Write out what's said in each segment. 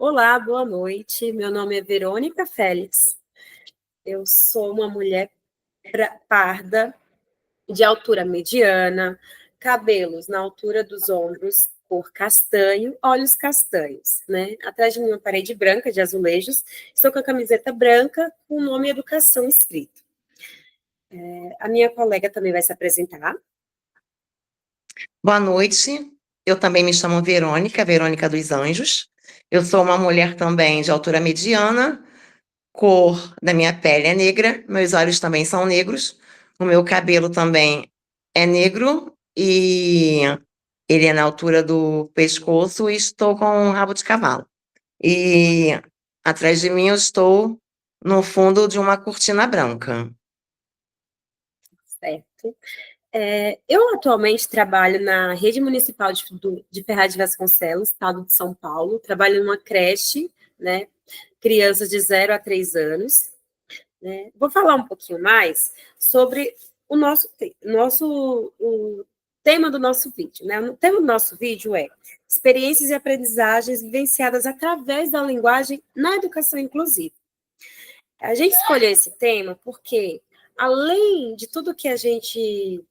Olá, boa noite. Meu nome é Verônica Félix. Eu sou uma mulher parda, de altura mediana, cabelos na altura dos ombros, cor castanho, olhos castanhos, né? Atrás de mim uma parede branca de azulejos. Estou com a camiseta branca com o nome Educação escrito. A minha colega também vai se apresentar. Boa noite, eu também me chamo Verônica, Verônica dos Anjos. Eu sou uma mulher também de altura mediana, cor da minha pele é negra, meus olhos também são negros, o meu cabelo também é negro e ele é na altura do pescoço e estou com um rabo de cavalo. E atrás de mim eu estou no fundo de uma cortina branca. Certo. Eu atualmente trabalho na Rede Municipal de Ferraz de Vasconcelos, estado de São Paulo. Trabalho numa creche, né? Crianças de 0 a 3 anos. Né? Vou falar um pouquinho mais sobre o tema do nosso vídeo. Né? O tema do nosso vídeo é experiências e aprendizagens vivenciadas através da linguagem na educação inclusiva. A gente escolheu esse tema porque, além de tudo que a gente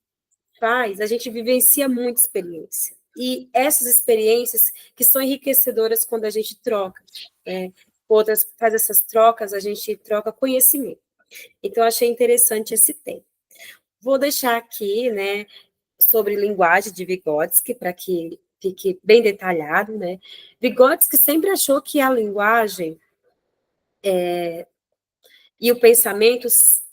faz, a gente vivencia muita experiência. E essas experiências que são enriquecedoras quando a gente troca, outras faz essas trocas, a gente troca conhecimento. Então, achei interessante esse tema. Vou deixar aqui, né, sobre linguagem de Vygotsky, para que fique bem detalhado, né? Vygotsky sempre achou que a linguagem e o pensamento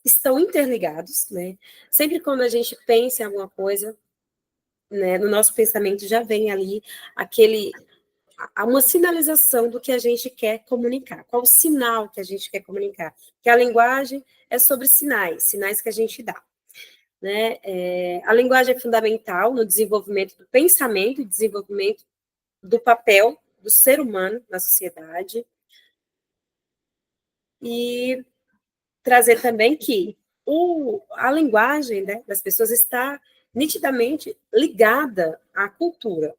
estão interligados, né? Sempre quando a gente pensa em alguma coisa, né, no nosso pensamento já vem ali uma sinalização do que a gente quer comunicar, qual o sinal que a gente quer comunicar. Porque a linguagem é sobre sinais, sinais que a gente dá. Né? A linguagem é fundamental no desenvolvimento do pensamento e desenvolvimento do papel do ser humano na sociedade. E trazer também que a linguagem, né, das pessoas está nitidamente ligada à cultura,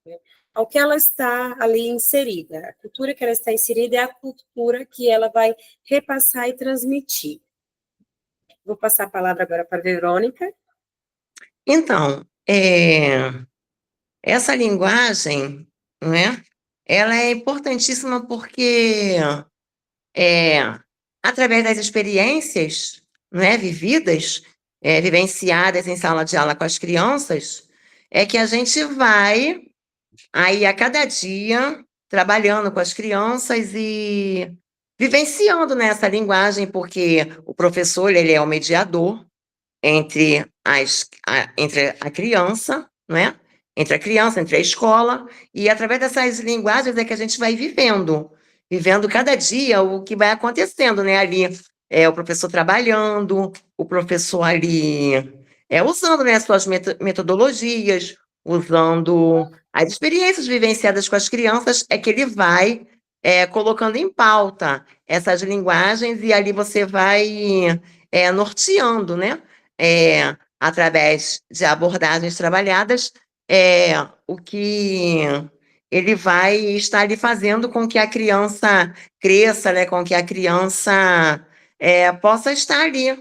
né? Ao que ela está ali inserida. A cultura que ela está inserida é a cultura que ela vai repassar e transmitir. Vou passar a palavra agora para a Verônica. Então, essa linguagem, né, ela é importantíssima porque é, através das experiências, né, vividas, vivenciadas em sala de aula com as crianças, é que a gente vai aí a cada dia trabalhando com as crianças e vivenciando nessa linguagem, porque o professor ele é o mediador entre a criança, né? Entre a criança, entre a escola, e através dessas linguagens é que a gente vai vivendo cada dia o que vai acontecendo, né? Ali o professor trabalhando, o professor ali usando, né, as suas metodologias, usando as experiências vivenciadas com as crianças, é que ele vai colocando em pauta essas linguagens, e ali você vai norteando, né? Através de abordagens trabalhadas, o que ele vai estar ali fazendo com que a criança cresça, né, com que a criança possa estar ali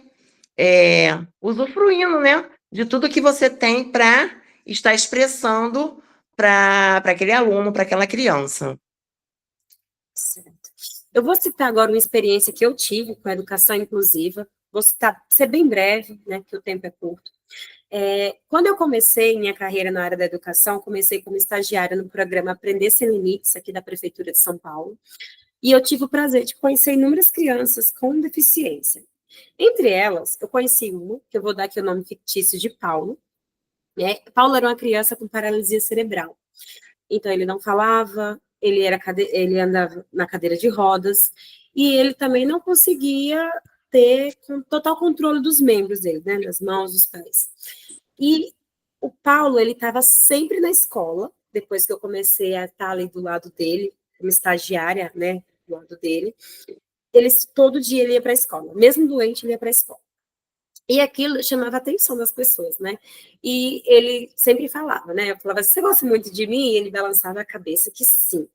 usufruindo, né, de tudo que você tem para estar expressando para aquele aluno, para aquela criança. Certo. Eu vou citar agora uma experiência que eu tive com a educação inclusiva. Vou citar, ser bem breve, né, porque o tempo é curto. Quando eu comecei minha carreira na área da educação, comecei como estagiária no programa Aprender Sem Limites, aqui da Prefeitura de São Paulo, e eu tive o prazer de conhecer inúmeras crianças com deficiência. Entre elas, eu conheci uma, que eu vou dar aqui o nome fictício de Paulo, né? Paulo era uma criança com paralisia cerebral. Então, ele não falava, ele andava na cadeira de rodas, e ele também não conseguia ter total controle dos membros dele, né, das mãos, dos pés. E o Paulo, ele estava sempre na escola, depois que eu comecei a estar ali do lado dele, como estagiária, né, do lado dele. Todo dia ele ia para a escola, mesmo doente, ele ia para a escola. E aquilo chamava a atenção das pessoas, né? E ele sempre falava, né? Eu falava, você gosta muito de mim? E ele balançava a cabeça que sim.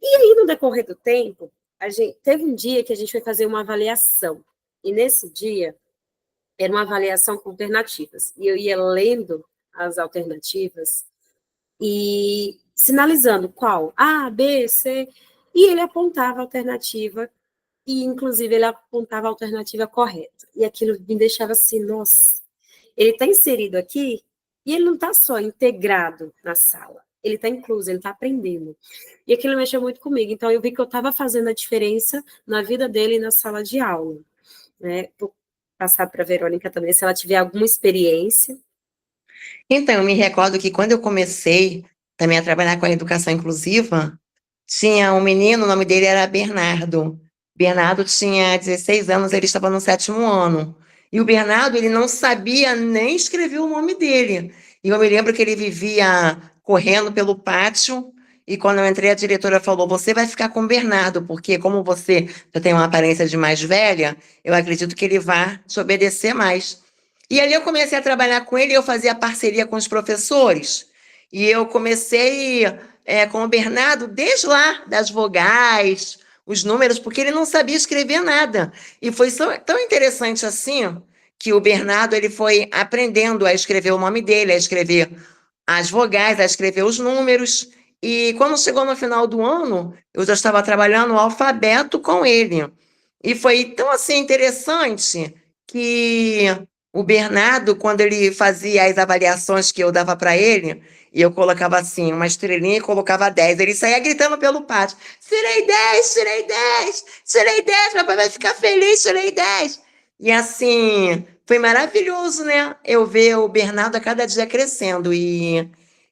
E aí, no decorrer do tempo, teve um dia que a gente foi fazer uma avaliação. E nesse dia, era uma avaliação com alternativas. E eu ia lendo as alternativas e sinalizando qual, A, B, C, e ele apontava a alternativa, e inclusive ele apontava a alternativa correta. E aquilo me deixava assim, nossa, ele está inserido aqui e ele não está só integrado na sala, ele está incluso, ele está aprendendo. E aquilo mexeu muito comigo. Então, eu vi que eu estava fazendo a diferença na vida dele na sala de aula. Né? Vou passar para a Verônica também, se ela tiver alguma experiência. Então, eu me recordo que quando eu comecei também a trabalhar com a educação inclusiva, tinha um menino, o nome dele era Bernardo. Bernardo tinha 16 anos, ele estava no 7º ano. E o Bernardo, ele não sabia nem escrever o nome dele. E eu me lembro que ele vivia correndo pelo pátio, e quando eu entrei, a diretora falou: Você vai ficar com o Bernardo, porque como você já tem uma aparência de mais velha, eu acredito que ele vai te obedecer mais. E ali eu comecei a trabalhar com ele, eu fazia parceria com os professores. E eu comecei com o Bernardo desde lá, das vogais, os números, porque ele não sabia escrever nada. E foi tão interessante assim que o Bernardo ele foi aprendendo a escrever o nome dele, a escrever as vogais, a escrever os números. E quando chegou no final do ano, eu já estava trabalhando o alfabeto com ele. E foi tão assim interessante que o Bernardo, quando ele fazia as avaliações que eu dava para ele, e eu colocava assim, uma estrelinha e colocava 10, ele saía gritando pelo pátio: Tirei 10, tirei 10, tirei 10, papai vai ficar feliz, tirei 10. E assim, foi maravilhoso, né? Eu ver o Bernardo a cada dia crescendo. E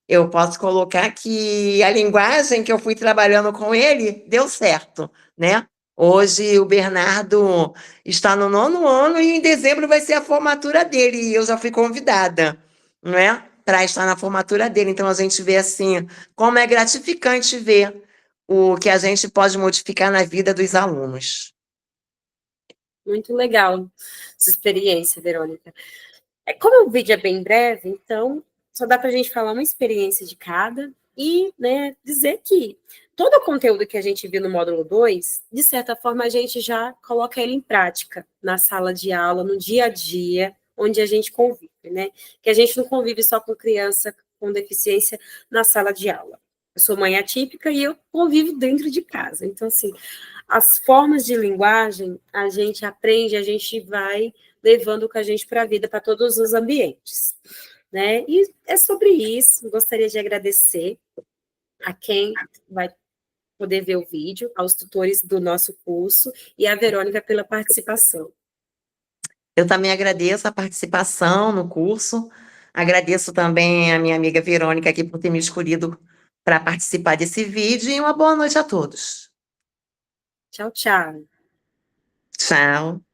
eu posso colocar que a linguagem que eu fui trabalhando com ele deu certo, né? Hoje o Bernardo está no 9º ano e em dezembro vai ser a formatura dele. E eu já fui convidada, não é? Para estar na formatura dele. Então a gente vê assim como é gratificante ver o que a gente pode modificar na vida dos alunos. Muito legal essa experiência, Verônica. Como o vídeo é bem breve, então só dá para a gente falar uma experiência de cada e, né, dizer que todo o conteúdo que a gente viu no módulo 2, de certa forma, a gente já coloca ele em prática na sala de aula, no dia a dia, onde a gente convive, né? Que a gente não convive só com criança com deficiência na sala de aula. Eu sou mãe atípica e eu convivo dentro de casa. Então, assim, as formas de linguagem a gente aprende, a gente vai levando com a gente para a vida, para todos os ambientes. Né? E é sobre isso. Gostaria de agradecer a quem vai poder ver o vídeo, aos tutores do nosso curso e a Verônica pela participação. Eu também agradeço a participação no curso, agradeço também a minha amiga Verônica aqui por ter me escolhido para participar desse vídeo e uma boa noite a todos. Tchau, tchau. Tchau.